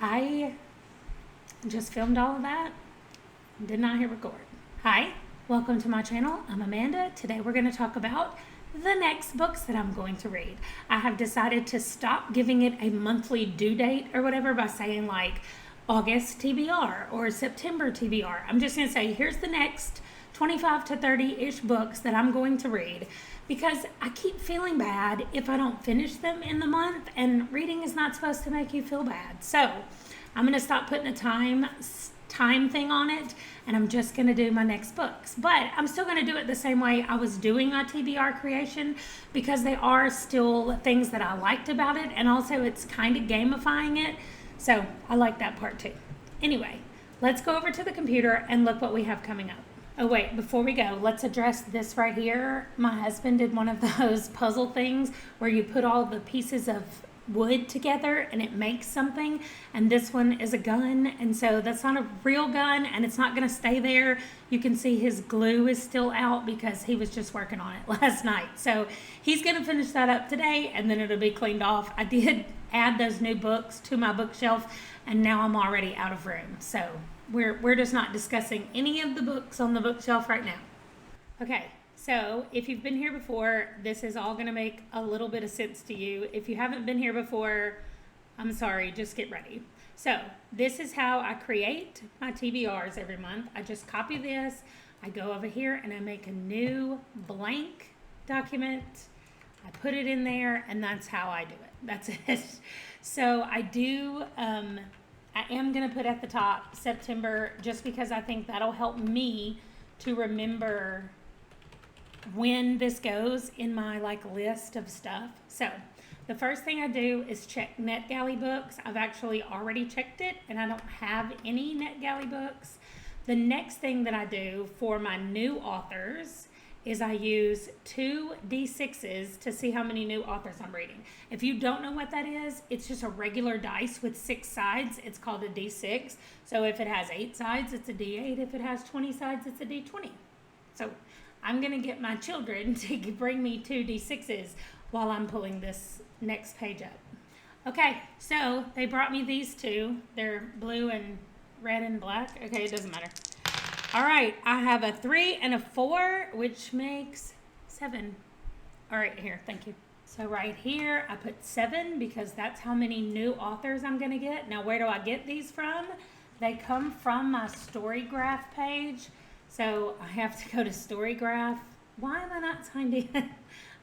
I just filmed all of that, did not hit record. Hi, welcome to my channel. I'm Amanda. Today we're going to talk about the next books that I'm going to read. I have decided to stop giving it a monthly due date or whatever by saying like August TBR or September TBR. I'm just going to say here's the next 25 to 30-ish books that I'm going to read, because I keep feeling bad if I don't finish them in the month, and reading is not supposed to make you feel bad. So I'm going to stop putting a time thing on it, and I'm just going to do my next books. But I'm still going to do it the same way I was doing my TBR creation, because they are still things that I liked about it, and also it's kind of gamifying it. So I like that part too. Anyway, let's go over to the computer and look what we have coming up. Oh wait, before we go, let's address this right here. My husband did one of those puzzle things where you put all the pieces of wood together and it makes something, and this one is a gun, and so that's not a real gun and it's not going to stay there. You can see his glue is still out because he was just working on it last night. So he's going to finish that up today and then it'll be cleaned off. I did add those new books to my bookshelf and now I'm already out of room. So we're just not discussing any of the books on the bookshelf right now. Okay, so if you've been here before, this is all going to make a little bit of sense to you. If you haven't been here before, I'm sorry, just get ready. So this is how I create my TBRs every month. I just copy this, I go over here and I make a new blank document. I put it in there and that's how I do it. That's it. So I am going to put at the top September, just because I think that'll help me to remember when this goes in my list of stuff. So the first thing I do is check NetGalley books. I've actually already checked it and I don't have any NetGalley books. The next thing that I do for my new authors is I use 2 D6s to see how many new authors I'm reading. If you don't know what that is, it's just a regular dice with 6 sides. It's called a D6. So if it has 8 sides, it's a D8. If it has 20 sides, it's a D20. So I'm going to get my children to bring me 2 D6s while I'm pulling this next page up. Okay, so they brought me these 2. They're blue and red and black. Okay, it doesn't matter. All right, I have a 3 and a 4, which makes 7. All right, here, thank you. So right here, I put 7 because that's how many new authors I'm going to get. Now, where do I get these from? They come from my StoryGraph page. So I have to go to StoryGraph. Why am I not signed in?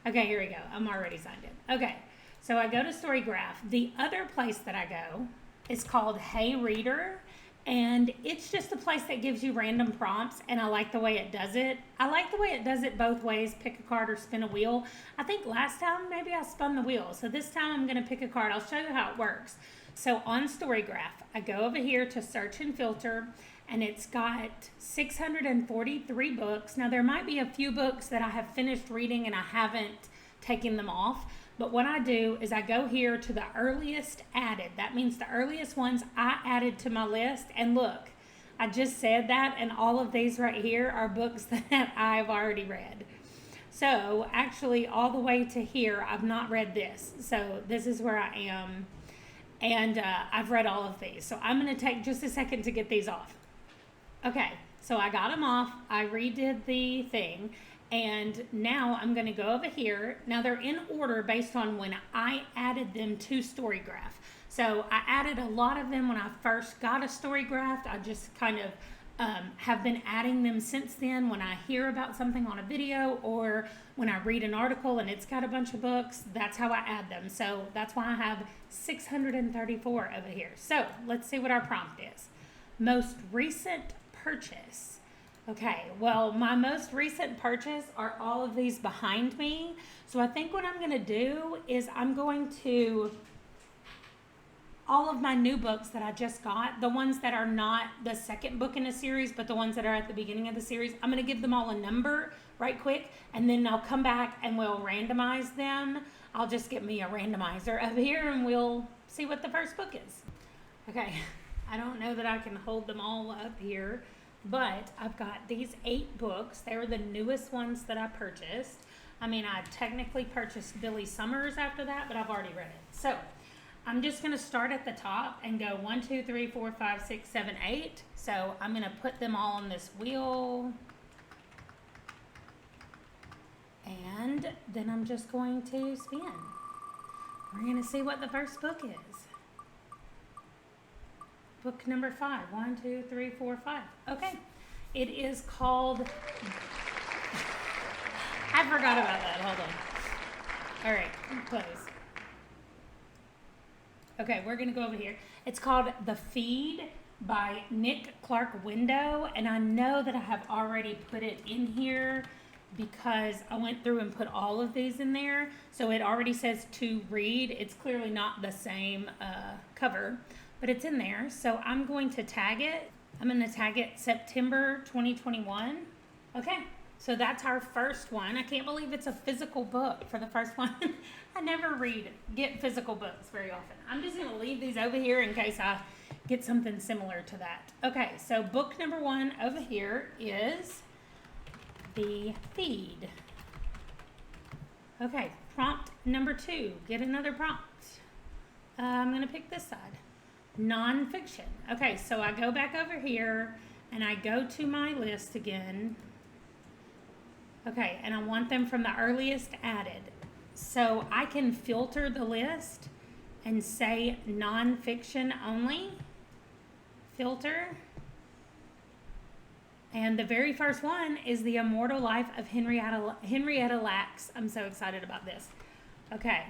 Okay, here we go. I'm already signed in. Okay, so I go to StoryGraph. The other place that I go is called Hey Reader. And it's just a place that gives you random prompts, and I like the way it does it. I like the way it does it both ways, pick a card or spin a wheel. I think last time maybe I spun the wheel, so this time I'm going to pick a card. I'll show you how it works. So on StoryGraph, I go over here to search and filter, and it's got 643 books. Now there might be a few books that I have finished reading and I haven't taken them off. But what I do is I go here to the earliest added. That means the earliest ones I added to my list. And look, I just said that, and all of these right here are books that I've already read. So actually all the way to here, I've not read this. So this is where I am. And I've read all of these. So I'm going to take just a second to get these off. Okay, so I got them off. I redid the thing. And now I'm going to go over here. Now they're in order based on when I added them to StoryGraph. So I added a lot of them when I first got a StoryGraph. I just kind of have been adding them since then when I hear about something on a video or when I read an article and it's got a bunch of books. That's how I add them. So that's why I have 634 over here. So let's see what our prompt is. Most recent purchase. Okay, well, my most recent purchase are all of these behind me. So I think what I'm going to do is I'm going to, all of my new books that I just got, the ones that are not the second book in a series, but the ones that are at the beginning of the series, I'm going to give them all a number right quick, and then I'll come back and we'll randomize them. I'll just get me a randomizer up here and we'll see what the first book is. Okay, I don't know that I can hold them all up here. But I've got these 8 books. They were the newest ones that I purchased. I mean, I technically purchased Billy Summers after that, but I've already read it. So I'm just going to start at the top and go 1, 2, 3, 4, 5, 6, 7, 8. So I'm going to put them all on this wheel. And then I'm just going to spin. We're going to see what the first book is. Book number 5. 1, 2, 3, 4, 5. Okay. It is called... I forgot about that. Hold on. All right. Close. Okay, we're going to go over here. It's called The Feed by Nick Clark Window. And I know that I have already put it in here because I went through and put all of these in there. So it already says to read. It's clearly not the same cover, but it's in there. So I'm going to tag it. I'm going to tag it September 2021. Okay. So that's our first one. I can't believe it's a physical book for the first one. I never get physical books very often. I'm just going to leave these over here in case I get something similar to that. Okay, so book number 1 over here is The Feed. Okay, prompt number 2. Get another prompt. I'm going to pick this side. Nonfiction. Okay, so I go back over here and I go to my list again. Okay, and I want them from the earliest added. So I can filter the list and say nonfiction only. Filter. And the very first one is The Immortal Life of Henrietta Lacks. I'm so excited about this. Okay.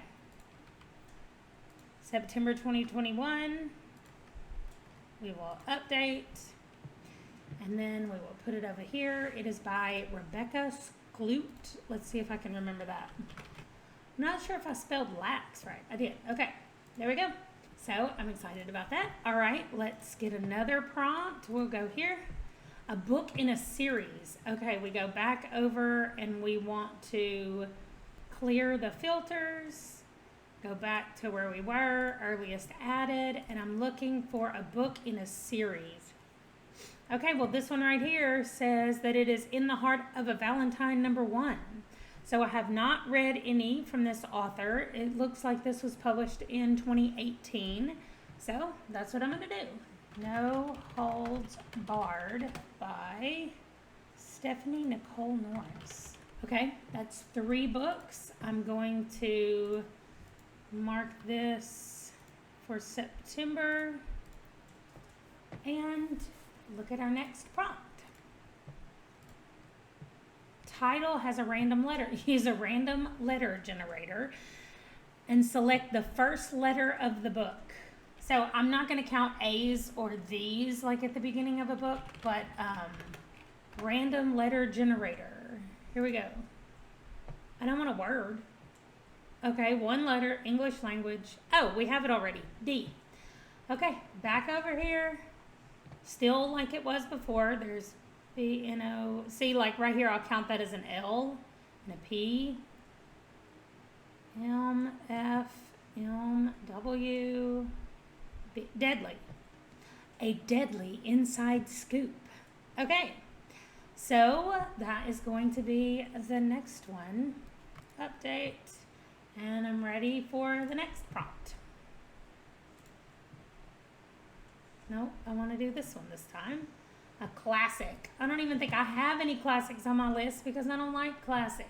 September 2021. We will update. And then we will put it over here. It is by Rebecca Skloot. Let's see if I can remember that. I'm not sure if I spelled lax right. I did. Okay, there we go. So I'm excited about that. All right, let's get another prompt. We'll go here. A book in a series. Okay, we go back over and we want to clear the filters. Go back to where we were, earliest added, and I'm looking for a book in a series. Okay, well, this one right here says that it is In the Heart of a Valentine #1. So I have not read any from this author. It looks like this was published in 2018. So that's what I'm going to do. No Holds Barred by Stephanie Nicole Norris. Okay, that's 3 books. I'm going to mark this for September and look at our next prompt. Title has a random letter. Use a random letter generator and select the first letter of the book. So I'm not going to count A's or Th's like at the beginning of a book, but random letter generator. Here we go. I don't want a word. Okay, 1 letter, English language. Oh, we have it already. D. Okay, back over here. Still like it was before. There's B, N, O. See, like right here, I'll count that as an L and a P. M, F, M, W. B. Deadly. A deadly inside scoop. Okay, so that is going to be the next one. Update. And I'm ready for the next prompt. No, I want to do this one this time. A classic. I don't even think I have any classics on my list because I don't like classics.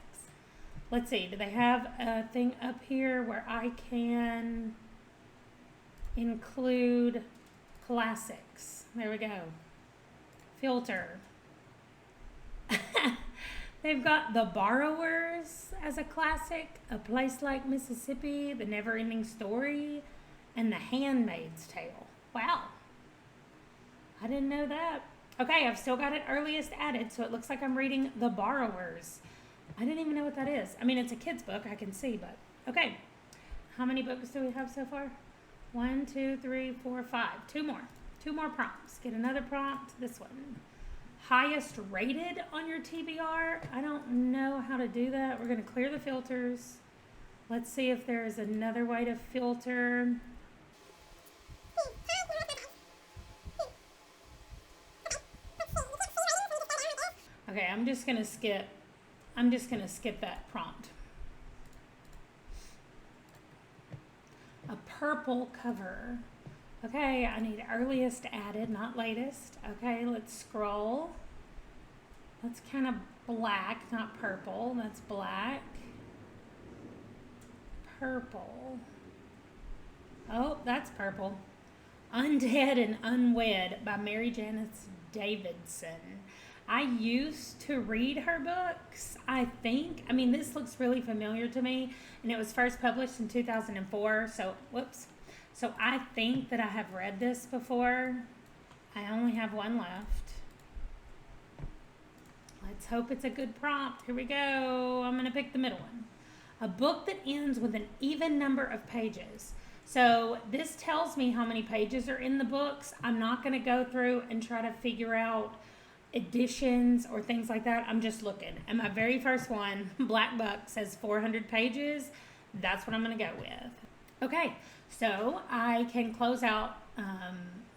Let's see. Do they have a thing up here where I can include classics? There we go. Filter. They've got The Borrowers as a classic, A Place Like Mississippi, The Never-Ending Story, and The Handmaid's Tale. Wow. I didn't know that. Okay, I've still got it earliest added, so it looks like I'm reading The Borrowers. I didn't even know what that is. I mean, it's a kid's book, I can see, but okay. How many books do we have so far? 1, 2, 3, 4, 5. 2 more. 2 more prompts. Get another prompt. This one. Highest rated on your TBR. I don't know how to do that. We're going to clear the filters. Let's see if there is another way to filter. Okay, I'm just going to skip that prompt. A purple cover. Okay, I need earliest added, not latest. Okay, let's scroll. That's kind of black, not purple. That's black. Purple. Oh, that's purple. Undead and Unwed by Mary Janice Davidson. I used to read her books, I think. I mean, this looks really familiar to me, and it was first published in 2004, so, whoops. So I think that I have read this before. I only have one left. Let's hope it's a good prompt. Here we go. I'm going to pick the middle one. A book that ends with an even number of pages. So this tells me how many pages are in the books. I'm not going to go through and try to figure out editions or things like that. I'm just looking. And my very first one, Black Buck, says 400 pages. That's what I'm going to go with. Okay, so I can close out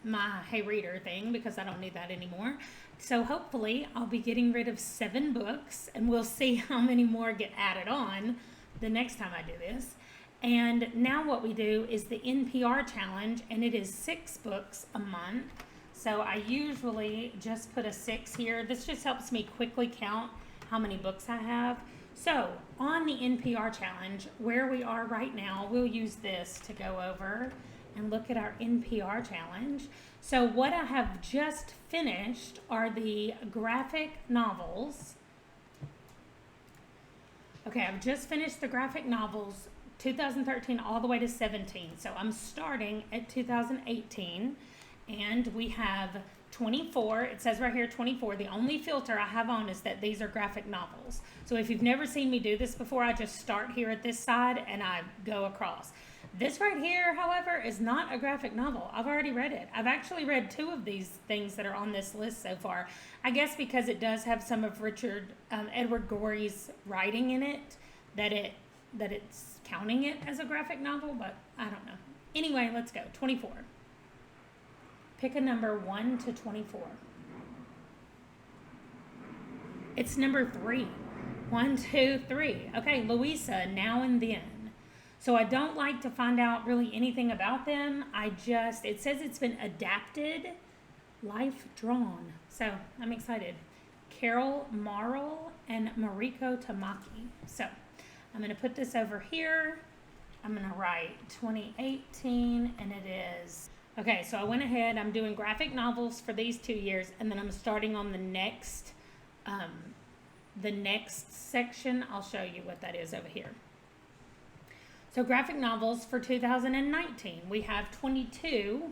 my Hey Reader thing because I don't need that anymore. So hopefully I'll be getting rid of 7 books, and we'll see how many more get added on the next time I do this. And now what we do is the NPR challenge, and it is 6 books a month. So I usually just put a 6 here. This just helps me quickly count how many books I have. So on the NPR challenge, where we are right now, we'll use this to go over and look at our NPR challenge. So what I have just finished are the graphic novels. Okay, I've just finished the graphic novels 2013 all the way to 17. So I'm starting at 2018, and we have 24. It says right here 24. The only filter I have on is that these are graphic novels. So if you've never seen me do this before, I just start here at this side and I go across. This right here, however, is not a graphic novel. I've already read it. I've actually read 2 of these things that are on this list so far. I guess because it does have some of Edward Gorey's writing in it, that it's counting it as a graphic novel, but I don't know. Anyway, let's go. 24. Pick a number 1 to 24. It's number 3. 1, 2, 3. Okay, Louisa, Now and Then. So I don't like to find out really anything about them. It says it's been adapted, life drawn. So I'm excited. Carol Marl and Mariko Tamaki. So I'm going to put this over here. I'm going to write 2018, and it is... Okay, so I went ahead. I'm doing graphic novels for these 2 years, and then I'm starting on the next section. I'll show you what that is over here. So graphic novels for 2019. We have 22.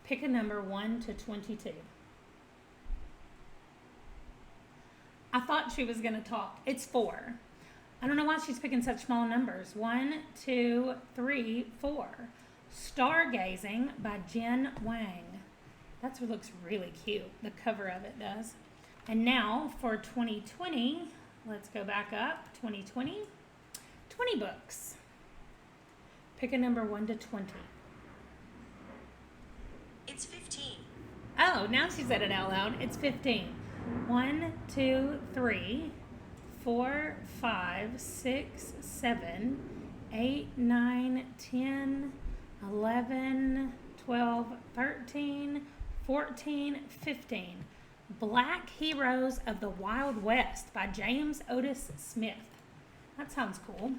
Pick a number 1 to 22. I thought she was going to talk. It's 4. I don't know why she's picking such small numbers. 1, 2, 3, 4. Stargazing by Jen Wang. That looks really cute. The cover of it does. And now for 2020, let's go back up. 2020, 20 books. Pick a number 1 to 20. It's 15. Oh, now she said it out loud. It's 15. 1, 2, 3, 4, 5, 6, 7, 8, 9, 10, 11, 12, 13, 14, 15. Black Heroes of the Wild West by James Otis Smith. That sounds cool.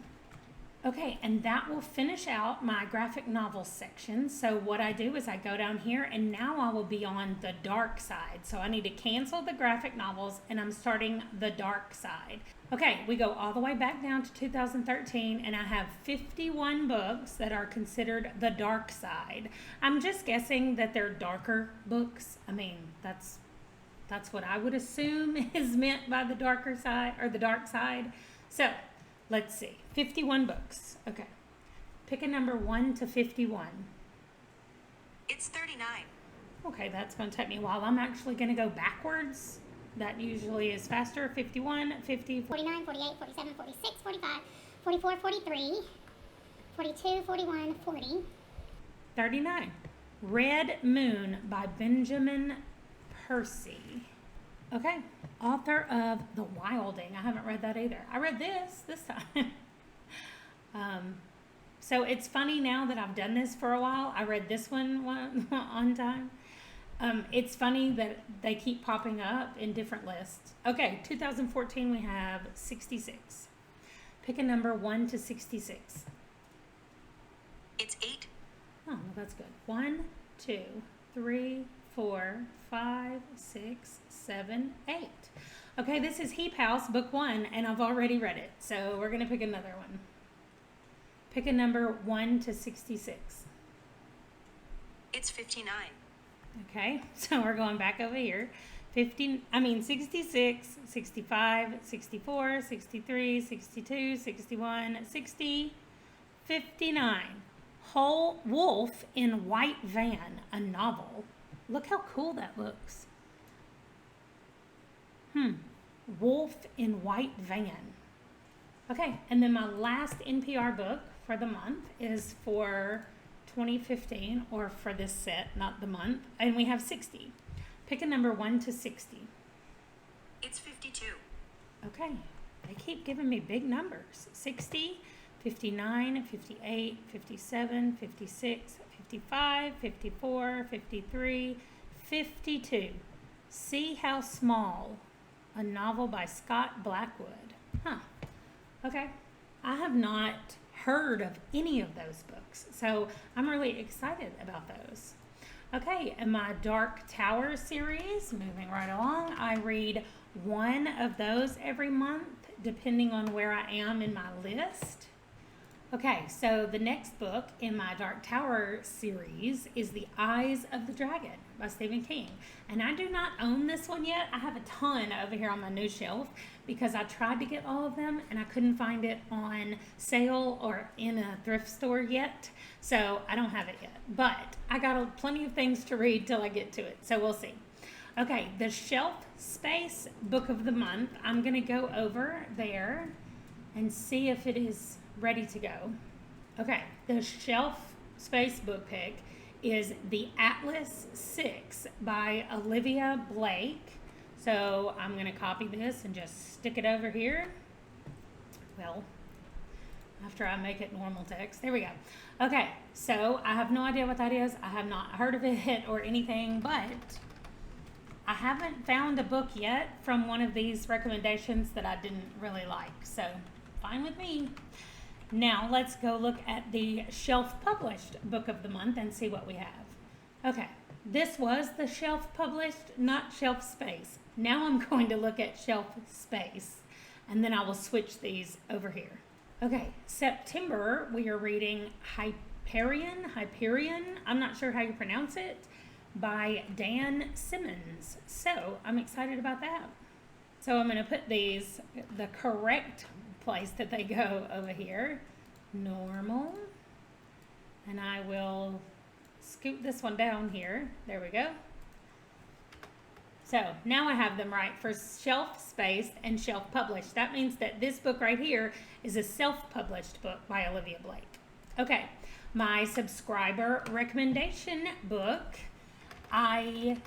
Okay, and that will finish out my graphic novel section. So what I do is I go down here, and now I will be on the dark side. So I need to cancel the graphic novels, and I'm starting the dark side. Okay, we go all the way back down to 2013, and I have 51 books that are considered the dark side. I'm just guessing that they're darker books. I mean, that's what I would assume is meant by the darker side, or the dark side. So let's see, 51 books. Okay, pick a number 1 to 51. It's 39. Okay, that's going to take me a while. I'm actually going to go backwards. That usually is faster. 51, 50, 49, 48, 47, 46, 45, 44, 43, 42, 41, 40. 39. Red Moon by Benjamin Percy. Okay, author of The Wilding. I haven't read that either. I read this time. So it's funny now that I've done this for a while. I read this one time. It's funny that they keep popping up in different lists. Okay, 2014 we have 66. Pick a number 1 to 66. It's 8. Oh, well, that's good. 1, 2, 3, 4, 5, 6, 7, 8. Okay, this is Heap House, book 1, and I've already read it. So we're going to pick another one. Pick a number 1 to 66. It's 59. Okay, so we're going back over here. 66, 65, 64, 63, 62, 61, 60, 59. Whole Wolf in White Van, a novel. Look how cool that looks. Wolf in White Van. Okay, and then my last NPR book for the month is for 2015, or for this set, not the month, and we have 60. Pick a number 1 to 60. It's 52. Okay, they keep giving me big numbers. 60, 59, 58, 57, 56, 55, 54, 53, 52. See How Small, a novel by Scott Blackwood. Okay, I have not heard of any of those books, so I'm really excited about those. Okay, in my Dark Tower series, moving right along, I read one of those every month, depending on where I am in my list. Okay, so the next book in my Dark Tower series is The Eyes of the Dragon by Stephen King. And I do not own this one yet. I have a ton over here on my new shelf because I tried to get all of them and I couldn't find it on sale or in a thrift store yet. So I don't have it yet. But I got plenty of things to read till I get to it. So we'll see. Okay, the Shelf Space Book of the Month. I'm going to go over there and see if it is ready to go. Okay, the Shelf Space book pick is The Atlas 6 by Olivia Blake. So I'm going to copy this and just stick it over here. Well, after I make it normal text. There we go. Okay, so I have no idea what that is. I have not heard of it or anything, but I haven't found a book yet from one of these recommendations that I didn't really like. So fine with me. Now let's go look at the Shelf Published Book of the Month and see what we have. Okay, this was the Shelf Published, not Shelf Space. Now I'm going to look at Shelf Space, and then I will switch these over here. Okay, September we are reading Hyperion, I'm not sure how you pronounce it, by Dan Simmons. So I'm excited about that. So I'm going to put these the correct place that they go over here, normal, and I will scoot this one down here. There we go. So now I have them right for Shelf Space and Shelf Published. That means that this book right here is a self-published book by Olivia Blake. Okay, my subscriber recommendation book, I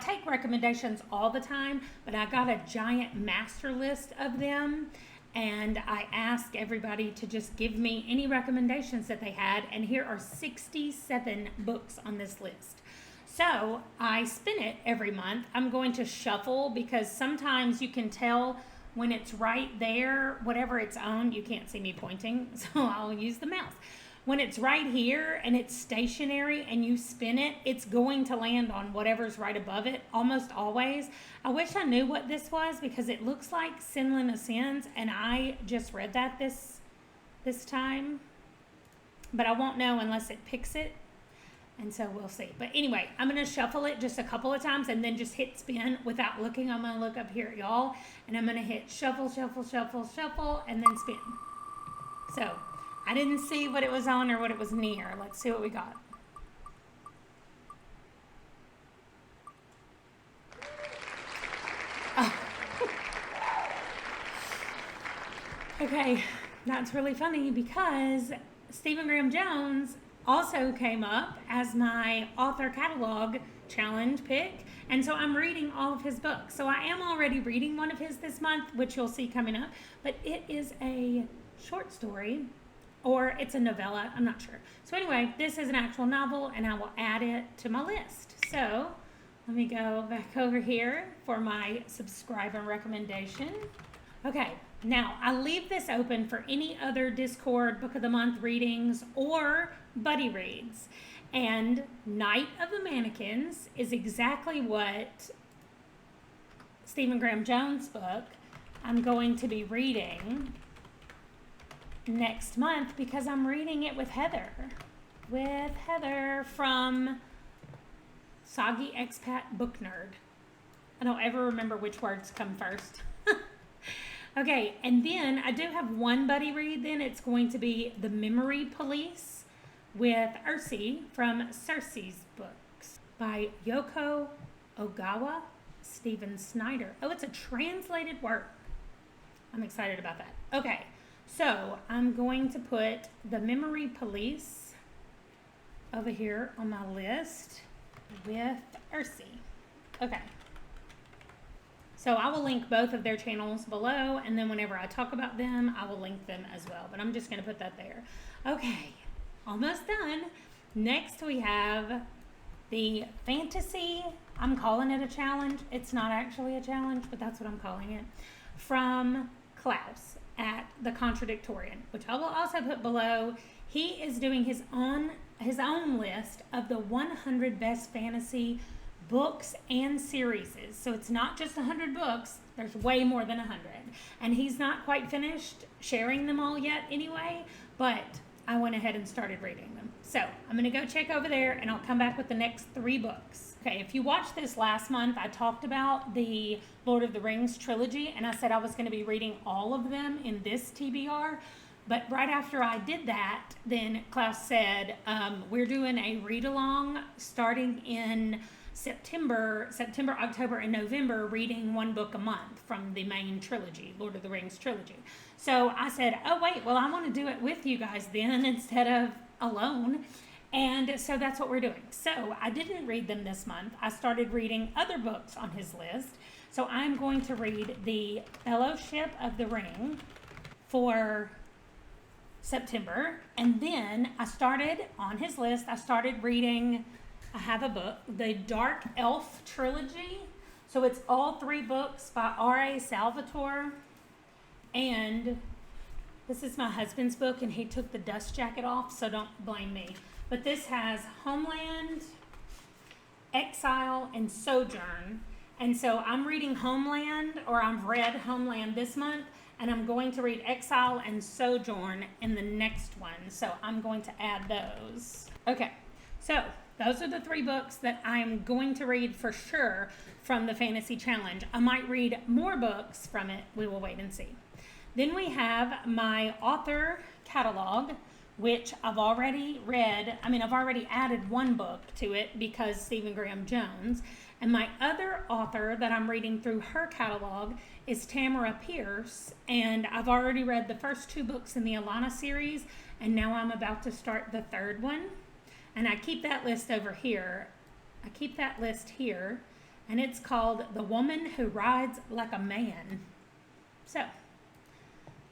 take recommendations all the time, but I got a giant master list of them, and I asked everybody to just give me any recommendations that they had, and here are 67 books on this list. So I spin it every month. I'm going to shuffle because sometimes you can tell when it's right there, whatever it's on. You can't see me pointing, so I'll use the mouse. When it's right here and it's stationary and you spin it, it's going to land on whatever's right above it, almost always. I wish I knew what this was because it looks like Sinlin Ascends, and I just read that this time. But I won't know unless it picks it, and so we'll see. But anyway, I'm going to shuffle it just a couple of times and then just hit spin without looking. I'm going to look up here at y'all, and I'm going to hit shuffle, shuffle, shuffle, shuffle, and then spin. So I didn't see what it was on or what it was near. Let's see what we got. Oh. Okay, that's really funny because Stephen Graham Jones also came up as my author catalog challenge pick, and so I'm reading all of his books. So I am already reading one of his this month, which you'll see coming up, but it is a short story or it's a novella, I'm not sure. So anyway, this is an actual novel, and I will add it to my list. So let me go back over here for my subscriber recommendation. Okay, now I leave this open for any other Discord Book of the Month readings or buddy reads. And Night of the Mannequins is exactly what Stephen Graham Jones' book I'm going to be reading next month, because I'm reading it with Heather. With Heather from Soggy Expat Book Nerd. I don't ever remember which words come first. Okay, and then I do have one buddy read then. It's going to be The Memory Police with Ursi from Circe's Books by Yoko Ogawa, Stephen Snyder. Oh, it's a translated work. I'm excited about that. Okay, so I'm going to put The Memory Police over here on my list with Ursi. Okay. So I will link both of their channels below, and then whenever I talk about them, I will link them as well. But I'm just going to put that there. Okay, almost done. Next we have the fantasy, I'm calling it a challenge. It's not actually a challenge, but that's what I'm calling it, from Klaus at The Contradictorian, which I will also put below. He is doing his own list of the 100 best fantasy books and series. So it's not just 100 books, there's way more than 100. And he's not quite finished sharing them all yet anyway, but I went ahead and started reading them. So I'm going to go check over there, and I'll come back with the next 3 books. Okay, if you watched this last month, I talked about the Lord of the Rings trilogy, and I said I was going to be reading all of them in this TBR. But right after I did that, then Klaus said, we're doing a read-along starting in September, October, and November, reading 1 book a month from the main trilogy, Lord of the Rings trilogy. So I said, oh wait, well I want to do it with you guys then instead of alone. And so that's what we're doing. So I didn't read them this month. I started reading other books on his list. So I'm going to read the Fellowship of the Ring for September. And then I started on his list, I started reading, I have a book, the Dark Elf Trilogy. So it's all 3 books by R.A. Salvatore. And this is my husband's book, and he took the dust jacket off, so don't blame me. But this has Homeland, Exile, and Sojourn. And so I'm reading Homeland, or I've read Homeland this month, and I'm going to read Exile and Sojourn in the next one. So I'm going to add those. Okay, so those are the 3 books that I'm going to read for sure from the Fantasy Challenge. I might read more books from it. We will wait and see. Then we have my author catalog, which I've already read. I've already added 1 book to it because Stephen Graham Jones. And my other author that I'm reading through her catalog is Tamara Pierce. And I've already read the first 2 books in the Alana series, and now I'm about to start the 3rd one. And I keep that list over here. I keep that list here, and it's called The Woman Who Rides Like a Man. So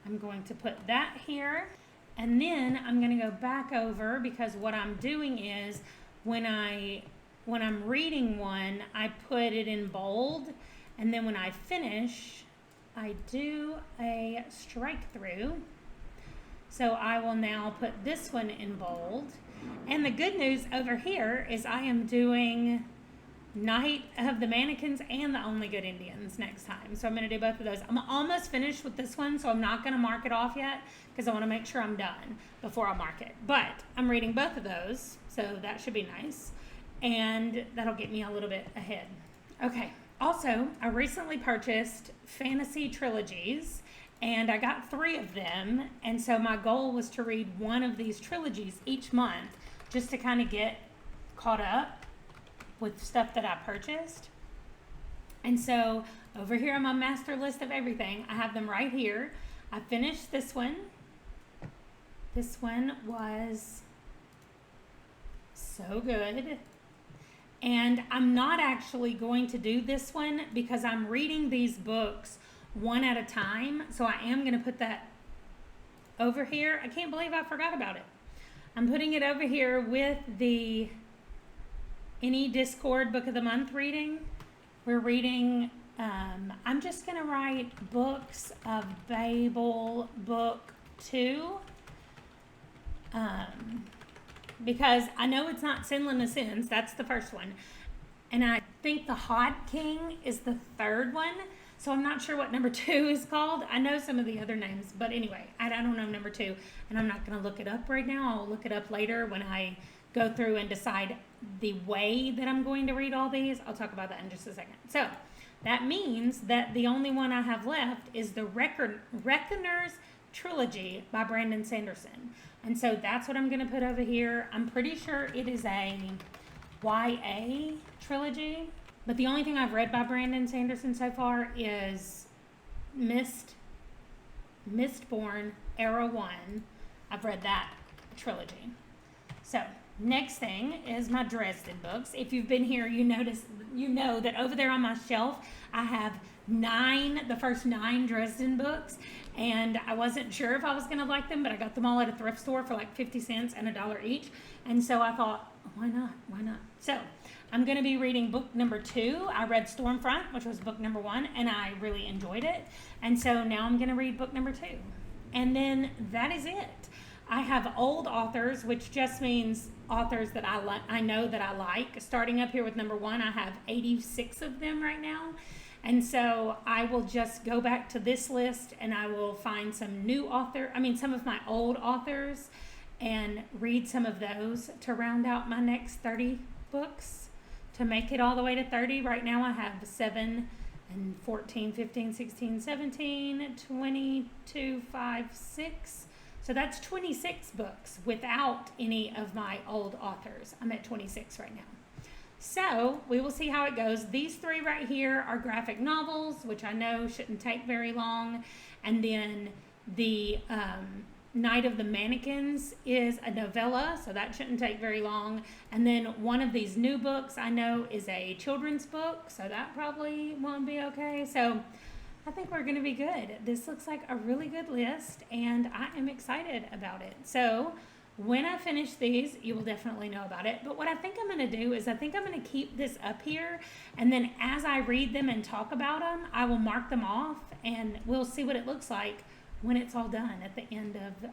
I'm going to put that here, and then I'm going to go back over, because what I'm doing is when I'm reading one, I put it in bold, and then when I finish, I do a strike through. So I will now put this one in bold. And the good news over here is I am doing Night of the Mannequins and The Only Good Indians next time. So I'm going to do both of those. I'm almost finished with this one, so I'm not going to mark it off yet because I want to make sure I'm done before I mark it. But I'm reading both of those, so that should be nice. And that'll get me a little bit ahead. Okay. Also, I recently purchased fantasy trilogies, and I got 3 of them. And so my goal was to read one of these trilogies each month just to kind of get caught up with stuff that I purchased. And so over here on my master list of everything, I have them right here. I finished this one. This one was so good. And I'm not actually going to do this one because I'm reading these books one at a time. So I am going to put that over here. I can't believe I forgot about it. I'm putting it over here with the Any Discord Book of the Month reading. We're reading, I'm just going to write Books of Babel Book 2. Because I know it's not Sinlin of Sins, that's the first one. And I think the Hot King is the third one. So I'm not sure what number 2 is called. I know some of the other names, but anyway, I don't know number 2, and I'm not going to look it up right now. I'll look it up later when I go through and decide the way that I'm going to read all these. I'll talk about that in just a second. So that means that the only one I have left is the Reckoner's Trilogy by Brandon Sanderson. And so that's what I'm going to put over here. I'm pretty sure it is a YA trilogy. But the only thing I've read by Brandon Sanderson so far is Mistborn, Era 1. I've read that trilogy. So, next thing is my Dresden books. If you've been here, you know that over there on my shelf, I have the first 9 Dresden books. And I wasn't sure if I was going to like them, but I got them all at a thrift store for like 50 cents and $1 each. And so I thought, why not? So, I'm going to be reading book number 2. I read Stormfront, which was book number 1, and I really enjoyed it. And so now I'm going to read book number 2. And then that is it. I have old authors, which just means authors that I know that I like. Starting up here with number 1, I have 86 of them right now. And so I will just go back to this list and I will find some some of my old authors and read some of those to round out my next 30 books. To make it all the way to 30, right now I have 7 and 14, 15, 16, 17, 22, 5, 6. So that's 26 books without any of my old authors. I'm at 26 right now. So we will see how it goes. These 3 right here are graphic novels, which I know shouldn't take very long. And then the Night of the Mannequins is a novella, so that shouldn't take very long. And then one of these new books I know is a children's book, so that probably won't be okay. So I think we're going to be good. This looks like a really good list, and I am excited about it. So when I finish these, you will definitely know about it. But what I think I'm going to do is I think I'm going to keep this up here, and then as I read them and talk about them, I will mark them off, and we'll see what it looks like when it's all done at the end of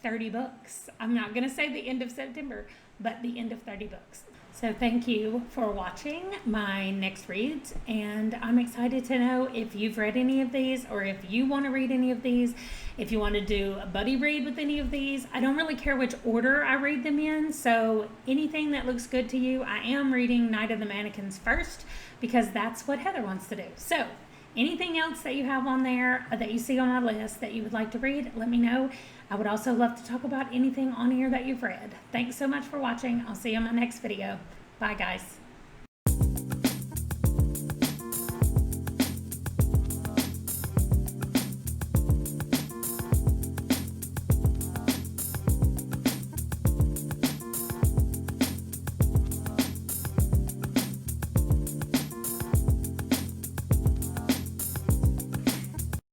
30 books. I'm not going to say the end of September, but the end of 30 books. So thank you for watching my next reads, and I'm excited to know if you've read any of these or if you want to read any of these, if you want to do a buddy read with any of these. I don't really care which order I read them in, so anything that looks good to you. I am reading Night of the Mannequins first because that's what Heather wants to do. So anything else that you have on there that you see on my list that you would like to read, let me know. I would also love to talk about anything on here that you've read. Thanks so much for watching. I'll see you in my next video. Bye, guys.